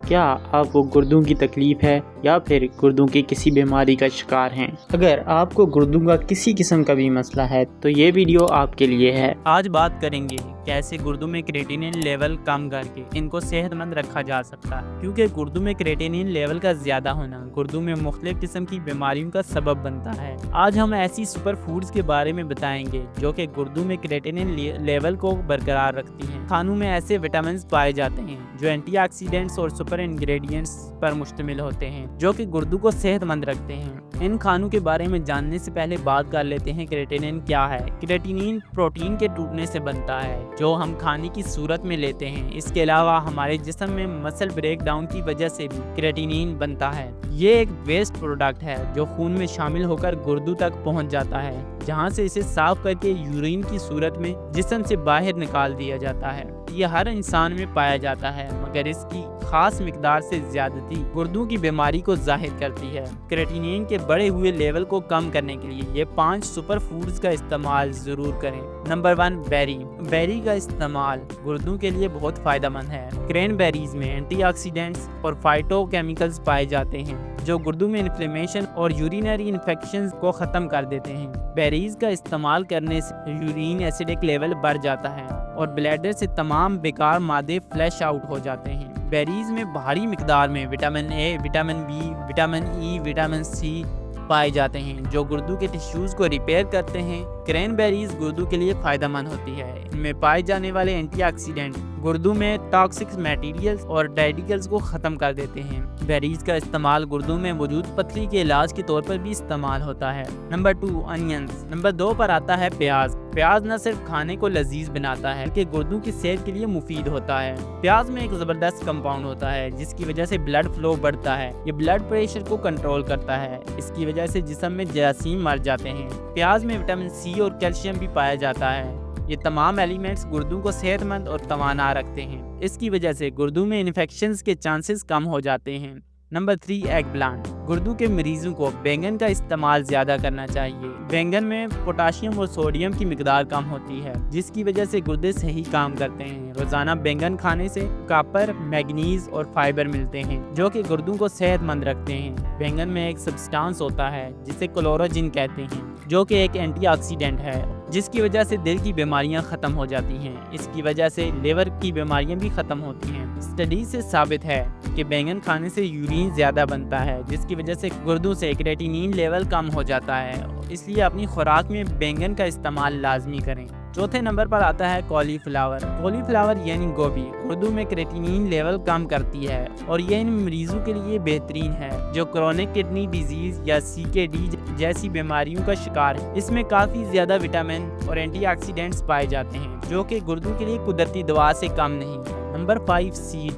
کیا آپ کو گردوں کی تکلیف ہے یا پھر گردوں کی کسی بیماری کا شکار ہیں؟ اگر آپ کو گردوں کا کسی قسم کا بھی مسئلہ ہے تو یہ ویڈیو آپ کے لیے ہے۔ آج بات کریں گے کیسے گردوں میں کریٹینین لیول کم کر کے ان کو صحت مند رکھا جا سکتا ہے، کیونکہ گردوں میں کریٹینین لیول کا زیادہ ہونا گردوں میں مختلف قسم کی بیماریوں کا سبب بنتا ہے۔ آج ہم ایسی سپر فوڈز کے بارے میں بتائیں گے جو کہ گردوں میں کریٹینین لیول کو برقرار رکھتی ہیں۔ کھانوں میں ایسے وٹامنز پائے جاتے ہیں جو اینٹی آکسیڈنٹس اور سپر انگریڈینٹس پر مشتمل ہوتے ہیں جو کہ گردوں کو صحت مند رکھتے ہیں۔ ان کھانوں کے بارے میں جاننے سے پہلے بات کر لیتے ہیں کریٹینین کیا ہے۔ کریٹینین پروٹین کے ٹوٹنے سے بنتا ہے جو ہم کھانے کی صورت میں لیتے ہیں۔ اس کے علاوہ ہمارے جسم میں مسل بریک ڈاؤن کی وجہ سے بھی کریٹینین بنتا ہے۔ یہ ایک ویسٹ پروڈکٹ ہے جو خون میں شامل ہو کر گردوں تک پہنچ جاتا ہے، جہاں سے اسے صاف کر کے یورین کی صورت میں جسم سے باہر نکال دیا جاتا ہے۔ یہ ہر انسان میں پایا جاتا ہے، مگر اس کی خاص مقدار سے زیادتی گردوں کی بیماری کو ظاہر کرتی ہے۔ کریٹینین کے بڑے ہوئے لیول کو کم کرنے کے لیے یہ 5 سپر فوڈز کا استعمال ضرور کریں۔ نمبر 1، بیری۔ بیری کا استعمال گردوں کے لیے بہت فائدہ مند ہے۔ کرین بیریز میں اینٹی آکسیڈنٹس اور فائٹو کیمیکلز پائے جاتے ہیں جو گردوں میں انفلیمیشن اور یورینری انفیکشنز کو ختم کر دیتے ہیں۔ بیریز کا استعمال کرنے سے یورین ایسیڈک لیول بڑھ جاتا ہے اور بلیڈر سے تمام بیکار مادے فلیش آؤٹ ہو جاتے ہیں۔ بیریز میں بھاری مقدار میں vitamin A, vitamin B, vitamin E, vitamin C پائے جاتے ہیں جو گردوں کے ٹیشوز کو ریپیئر کرتے ہیں۔ کرین بیریز گردوں کے لیے فائدہ مند ہوتی ہے۔ ان میں پائے جانے والے اینٹی آکسیڈنٹ گردوں میں ٹاکسک میٹیریلز اور ریڈیکلز کو ختم کر دیتے ہیں۔ بیریز کا استعمال گردوں میں موجود پتھری کے علاج کے طور پر بھی استعمال ہوتا ہے۔ نمبر 2، انینز۔ نمبر 2 پر آتا ہے پیاز۔ پیاز نہ صرف کھانے کو لذیذ بناتا ہے بلکہ گردوں کی صحت کے لیے مفید ہوتا ہے۔ پیاز میں ایک زبردست کمپاؤنڈ ہوتا ہے جس کی وجہ سے بلڈ فلو بڑھتا ہے۔ یہ بلڈ پریشر کو کنٹرول کرتا ہے۔ اس کی وجہ سے جسم میں جراثیم مر جاتے ہیں۔ پیاز میں وٹامن سی اور کیلشیم بھی پایا جاتا ہے۔ یہ تمام ایلیمنٹس گردوں کو صحت مند اور توانا رکھتے ہیں۔ اس کی وجہ سے گردوں میں انفیکشنز کے چانسز کم ہو جاتے ہیں۔ Number 3، eggplant. گردوں کے مریضوں کو بینگن کا استعمال زیادہ کرنا چاہیے۔ بینگن میں پوٹاشیم اور سوڈیم کی مقدار کم ہوتی ہے جس کی وجہ سے گردے صحیح کام کرتے ہیں۔ روزانہ بینگن کھانے سے کاپر، میگنیز اور فائبر ملتے ہیں جو کہ گردوں کو صحت مند رکھتے ہیں۔ بینگن میں ایک سبسٹانس ہوتا ہے جسے کلوروجن کہتے ہیں جو کہ ایک اینٹی آکسیڈنٹ ہے جس کی وجہ سے دل کی بیماریاں ختم ہو جاتی ہیں۔ اس کی وجہ سے لیور کی بیماریاں بھی ختم ہوتی ہیں۔ اسٹڈی سے ثابت ہے کہ بینگن کھانے سے یورین زیادہ بنتا ہے جس کی وجہ سے گردوں سے کریٹینین لیول کم ہو جاتا ہے، اس لیے اپنی خوراک میں بینگن کا استعمال لازمی کریں۔ چوتھے نمبر پر آتا ہے کالی فلاور۔ کالی فلاور یعنی گوبھی گردوں میں کریٹینین لیول کم کرتی ہے اور یہ ان مریضوں کے لیے بہترین ہے جو کرونک کڈنی ڈیزیز یا CKD جیسی بیماریوں کا شکار ہے۔ اس میں کافی زیادہ وٹامن اور اینٹی آکسیڈنٹس پائے جاتے ہیں جو کہ گردوں کے لیے قدرتی دوا سے کم نہیں۔ نمبر 5،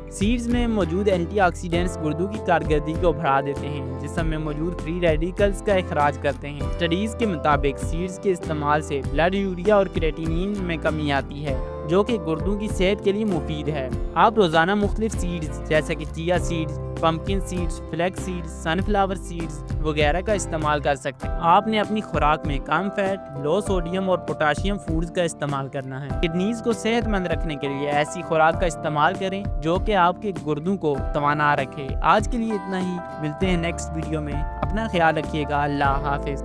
سیڈز میں موجود اینٹی آکسیڈنٹس گردوں کی کارکردگی کو بڑھا دیتے ہیں، جسم میں موجود فری ریڈیکلز کا اخراج کرتے ہیں۔ اسٹڈیز کے مطابق سیڈز کے استعمال سے بلڈ یوریا اور کریٹینین میں کمی آتی ہے جو کہ گردوں کی صحت کے لیے مفید ہے۔ آپ روزانہ مختلف سیڈز جیسے کہ chia seeds, pumpkin seeds, flax seeds, sunflower seeds وغیرہ کا استعمال کر سکتے ہیں۔ آپ نے اپنی خوراک میں کم فیٹ، لو سوڈیم اور پوٹاشیم فوڈز کا استعمال کرنا ہے۔ کڈنیز کو صحت مند رکھنے کے لیے ایسی خوراک کا استعمال کریں جو کہ آپ کے گردوں کو توانا رکھے۔ آج کے لیے اتنا ہی، ملتے ہیں نیکسٹ ویڈیو میں۔ اپنا خیال رکھیے گا۔ اللہ حافظ۔